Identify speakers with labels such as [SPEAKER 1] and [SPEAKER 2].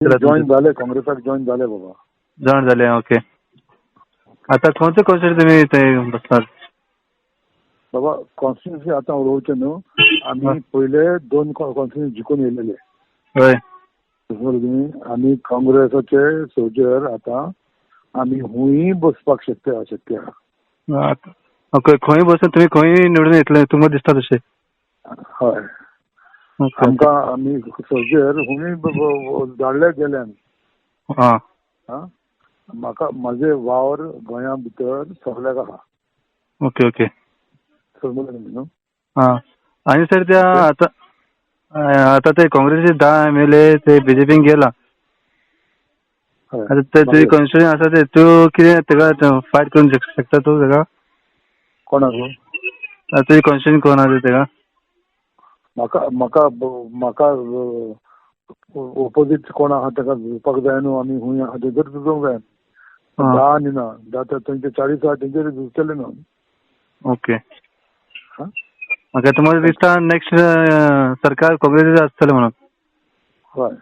[SPEAKER 1] Join झाले, काँग्रेसाक join झाले बाबा.
[SPEAKER 2] जॉईन झाले. ओके. आता कोणते कॉन्स्टिट्युन्सी तुम्ही ते बसणार?
[SPEAKER 1] बाबा कॉन्स्टिट्युन्सी आता उडवचे न्हू. आम्ही पहिले 2 कॉन्स्टिट्युन्सी जिंकून येयलेले.
[SPEAKER 2] होय.
[SPEAKER 1] आम्ही काँग्रेसाचे सोल्जर. आता आम्ही हुंय बसपाक शक्य आहा.
[SPEAKER 2] ओके. खंय बसून तुम्ही खंय निवडून येतले तुमकां दिसता तशें?
[SPEAKER 1] हय. आमकां आमी सोल्जर हुंय धाडले गेले आमी.
[SPEAKER 2] हां.
[SPEAKER 1] म्हाका म्हाजे वावर गोंया भितर सगळ्याक आहा.
[SPEAKER 2] Okay okay.
[SPEAKER 1] समजलें न्हू.
[SPEAKER 2] हां. आनी सर त्या आता ते काँग्रेसचे 10 MLA ते बीजेपीन गेला. आता ते तुझी कॉन्स्टिट्युन्सी आसा ते तूं कितें तेका फायट करून शकता तूं तेका?
[SPEAKER 1] कोणाक?
[SPEAKER 2] तुझी कॉन्स्टिट्युन्सी कोण आसा तेका?
[SPEAKER 1] म्हाका ओपोजीट कोण आहा तेका झुजपाक जाय न्हू. आमी हुंय आहा थंयसर झुजोवंक जाय. 10 न्ही ना 10 तेंचे 40 आहा तेंचेर झुजतले न्हू.
[SPEAKER 2] ओके. म्हाका तुम्हाला दिसता नेक्स्ट सरकार काँग्रेसीचे आसतलें म्हणून.
[SPEAKER 1] हय.